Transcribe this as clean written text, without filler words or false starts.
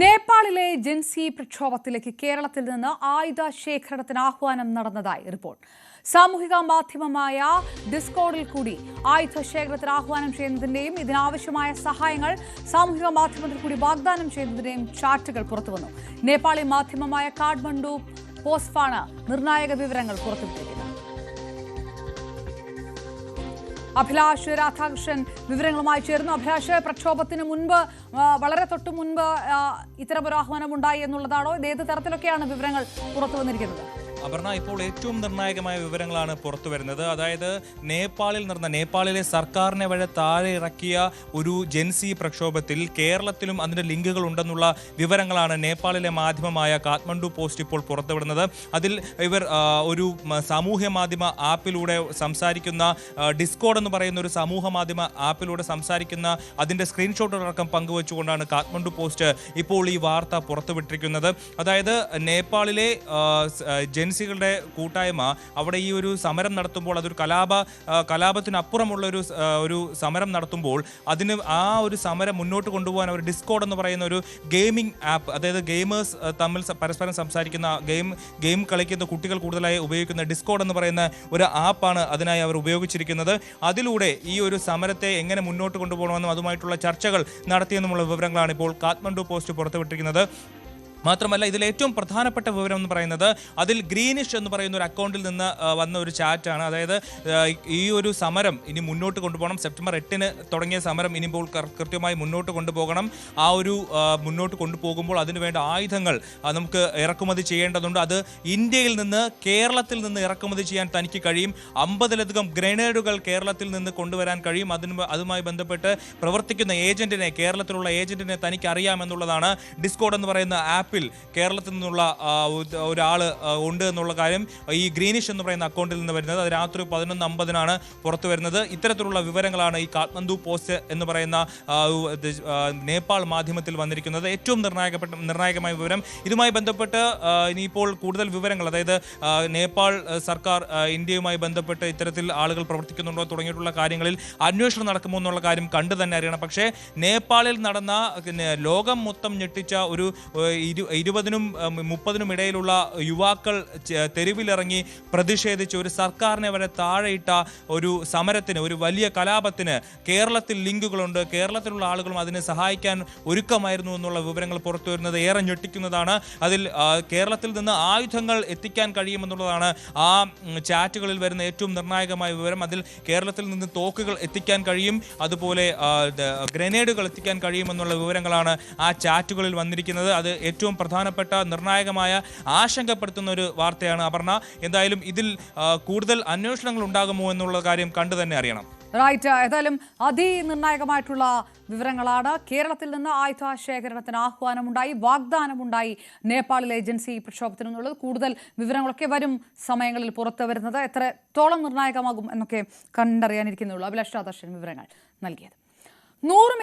നേപ്പാളിലെ ജൻസി പ്രക്ഷോഭത്തിലേക്ക് കേരളത്തിൽ നിന്ന് ആയുധ ശേഖരണത്തിന് ആഹ്വാനം നടന്നതായി റിപ്പോർട്ട്. സാമൂഹിക മാധ്യമമായ ഡിസ്കോഡിൽ കൂടി ആയുധ ശേഖരണത്തിന് ആഹ്വാനം ചെയ്യുന്നതിന്റെയും ഇതിനാവശ്യമായ സഹായങ്ങൾ സാമൂഹിക മാധ്യമത്തിൽ കൂടി വാഗ്ദാനം ചെയ്യുന്നതിന്റെയും ചാറ്റുകൾ പുറത്തുവന്നു. നേപ്പാളി മാധ്യമമായ കാഠ്മണ്ഡു പോസ്റ്റാണ് നിർണായക വിവരങ്ങൾ പുറത്തുവിട്ടിരിക്കുന്നത്. അഭിലാഷ് രാധാകൃഷ്ണൻ വിവരങ്ങളുമായി ചേർന്നു. അഭിലാഷ്, പ്രക്ഷോഭത്തിന് മുൻപ് വളരെ തൊട്ടു മുൻപ് ഇത്തരമൊരു ആഹ്വാനം ഉണ്ടായി എന്നുള്ളതാണോ? ഇത് ഏത് തരത്തിലൊക്കെയാണ് വിവരങ്ങൾ പുറത്തു വന്നിരിക്കുന്നത്? അപർണ, ഇപ്പോൾ ഏറ്റവും നിർണായകമായ വിവരങ്ങളാണ് പുറത്തു വരുന്നത്. അതായത് നേപ്പാളിലെ സർക്കാരിനെ വഴി താഴെ ഇറക്കിയ ഒരു ജൻസി പ്രക്ഷോഭത്തിൽ കേരളത്തിലും അതിൻ്റെ ലിങ്കുകൾ ഉണ്ടെന്നുള്ള വിവരങ്ങളാണ് നേപ്പാളിലെ മാധ്യമമായ കാഠ്മണ്ഡു പോസ്റ്റ് ഇപ്പോൾ പുറത്തുവിടുന്നത്. അതിൽ ഇവർ ഒരു സാമൂഹ്യ മാധ്യമ ആപ്പിലൂടെ സംസാരിക്കുന്ന ഡിസ്കോഡ് എന്ന് പറയുന്ന ഒരു സമൂഹ മാധ്യമ ആപ്പിലൂടെ സംസാരിക്കുന്ന അതിൻ്റെ സ്ക്രീൻഷോട്ടുകളടക്കം പങ്കുവച്ചുകൊണ്ടാണ് കാഠ്മണ്ഡു പോസ്റ്റ് ഇപ്പോൾ ഈ വാർത്ത പുറത്തുവിട്ടിരിക്കുന്നത്. അതായത് നേപ്പാളിലെ ജൻസികളുടെ കൂട്ടായ്മ അവിടെ ഈ ഒരു സമരം നടത്തുമ്പോൾ അതൊരു കലാപത്തിനപ്പുറമുള്ള ഒരു സമരം നടത്തുമ്പോൾ അതിന് ആ ഒരു സമരം മുന്നോട്ട് കൊണ്ടുപോകാൻ അവർ ഡിസ്കോഡ് എന്ന് പറയുന്ന ഒരു ഗെയിമിംഗ് ആപ്പ്, അതായത് ഗെയിമേഴ്സ് തമ്മിൽ പരസ്പരം സംസാരിക്കുന്ന ഗെയിം കളിക്കുന്ന കുട്ടികൾ കൂടുതലായി ഉപയോഗിക്കുന്ന ഡിസ്കോഡ് എന്ന് പറയുന്ന ഒരു ആപ്പാണ് അതിനായി അവർ ഉപയോഗിച്ചിരിക്കുന്നത്. അതിലൂടെ ഈ ഒരു സമരത്തെ എങ്ങനെ മുന്നോട്ട് കൊണ്ടുപോകണമെന്നും അതുമായിട്ടുള്ള ചർച്ചകൾ നടത്തിയെന്നുമുള്ള വിവരങ്ങളാണ് ഇപ്പോൾ കാഠ്മണ്ഡു പോസ്റ്റ് പുറത്തുവിട്ടിരിക്കുന്നത്. മാത്രമല്ല, ഇതിൽ ഏറ്റവും പ്രധാനപ്പെട്ട വിവരം എന്ന് പറയുന്നത് അതിൽ ഗ്രീനിഷ് എന്ന് പറയുന്ന ഒരു അക്കൗണ്ടിൽ നിന്ന് വന്ന ഒരു ചാറ്റാണ്. അതായത് ഈ ഒരു സമരം ഇനി മുന്നോട്ട് കൊണ്ടുപോകണം. സെപ്റ്റംബർ 8-ന് തുടങ്ങിയ സമരം ഇനിയിപ്പോൾ കൃത്യമായി മുന്നോട്ട് കൊണ്ടുപോകണം. ആ ഒരു മുന്നോട്ട് കൊണ്ടുപോകുമ്പോൾ അതിനുവേണ്ട ആയുധങ്ങൾ നമുക്ക് ഇറക്കുമതി ചെയ്യേണ്ടതുണ്ട്. അത് ഇന്ത്യയിൽ നിന്ന് കേരളത്തിൽ നിന്ന് ഇറക്കുമതി ചെയ്യാൻ തനിക്ക് കഴിയും. 50-ലധികം ഗ്രനേഡുകൾ കേരളത്തിൽ നിന്ന് കൊണ്ടുവരാൻ കഴിയും. അതുമായി ബന്ധപ്പെട്ട് പ്രവർത്തിക്കുന്ന കേരളത്തിലുള്ള ഏജന്റിനെ തനിക്ക് അറിയാമെന്നുള്ളതാണ് ഡിസ്കോഡ് എന്ന് പറയുന്ന ആപ്പ് കേരളത്തിൽ നിന്നുള്ള ഒരാൾ ഉണ്ട് എന്നുള്ള കാര്യം ഈ ഗ്രീനിഷ് എന്ന് പറയുന്ന അക്കൗണ്ടിൽ നിന്ന് വരുന്നത്. അത് രാത്രി 11:50-നാണ് പുറത്തു വരുന്നത്. ഇത്തരത്തിലുള്ള വിവരങ്ങളാണ് ഈ കാഠ്മണ്ഡു പോസ്റ്റ് എന്ന് പറയുന്ന നേപ്പാൾ മാധ്യമത്തിൽ വന്നിരിക്കുന്നത്. ഏറ്റവും നിർണായകമായ വിവരം. ഇതുമായി ബന്ധപ്പെട്ട് ഇനിയിപ്പോൾ കൂടുതൽ വിവരങ്ങൾ, അതായത് നേപ്പാൾ സർക്കാർ ഇന്ത്യയുമായി ബന്ധപ്പെട്ട് ഇത്തരത്തിൽ ആളുകൾ പ്രവർത്തിക്കുന്നുണ്ടോ തുടങ്ങിയിട്ടുള്ള കാര്യങ്ങളിൽ അന്വേഷണം നടക്കുമോ എന്നുള്ള കാര്യം കണ്ടു തന്നെ അറിയണം. പക്ഷേ നേപ്പാളിൽ നടന്ന ലോകം മൊത്തം ഞെട്ടിച്ച ഒരു 20-നും 30-നും ഇടയിലുള്ള യുവാക്കൾ തെരുവിലിറങ്ങി പ്രതിഷേധിച്ച് ഒരു സർക്കാരിനെ വരെ താഴെയിട്ട ഒരു സമരത്തിന്, ഒരു വലിയ കലാപത്തിന് കേരളത്തിൽ ലിങ്കുകളുണ്ട്. കേരളത്തിലുള്ള ആളുകളും അതിനെ സഹായിക്കാൻ ഒരുക്കമായിരുന്നു എന്നുള്ള വിവരങ്ങൾ പുറത്തു വരുന്നത് ഏറെ ഞെട്ടിക്കുന്നതാണ്. അതിൽ കേരളത്തിൽ നിന്ന് ആയുധങ്ങൾ എത്തിക്കാൻ കഴിയുമെന്നുള്ളതാണ് ആ ചാറ്റുകളിൽ വരുന്ന ഏറ്റവും നിർണായകമായ വിവരം. അതിൽ കേരളത്തിൽ നിന്ന് തോക്കുകൾ എത്തിക്കാൻ കഴിയും, അതുപോലെ ഗ്രനേഡുകൾ എത്തിക്കാൻ കഴിയുമെന്നുള്ള വിവരങ്ങളാണ് ആ ചാറ്റുകളിൽ വന്നിരിക്കുന്നത്. അത് ഏറ്റവും പ്രധാനപ്പെട്ട നിർണായകമായ ആശങ്കപ്പെടുത്തുന്ന ഒരു വാർത്തയാണ് അപർണ. എന്തായാലും ഇതിൽ കൂടുതൽ അന്വേഷണങ്ങൾ ഉണ്ടാകുമോ എന്നുള്ള കാര്യം കണ്ടു തന്നെ അറിയണം. റൈറ്റ്. ഏതായാലും അതിനിർണായകമായിട്ടുള്ള വിവരങ്ങളാണ്. കേരളത്തിൽ നിന്ന് ആയുധ ശേഖരണത്തിന് ആഹ്വാനമുണ്ടായി, വാഗ്ദാനമുണ്ടായി നേപ്പാളിലെ ജൻസി പ്രക്ഷോഭത്തിനെന്നുള്ളത്. കൂടുതൽ വിവരങ്ങളൊക്കെ വരും സമയങ്ങളിൽ പുറത്തു വരുന്നത്. എത്രത്തോളം നിർണായകമാകും എന്നൊക്കെ കണ്ടറിയാനിരിക്കുന്നുള്ളൂ. അഭിലാഷ് രാധാകൃഷ്ണൻ വിവരങ്ങൾ നൽകിയത്. 100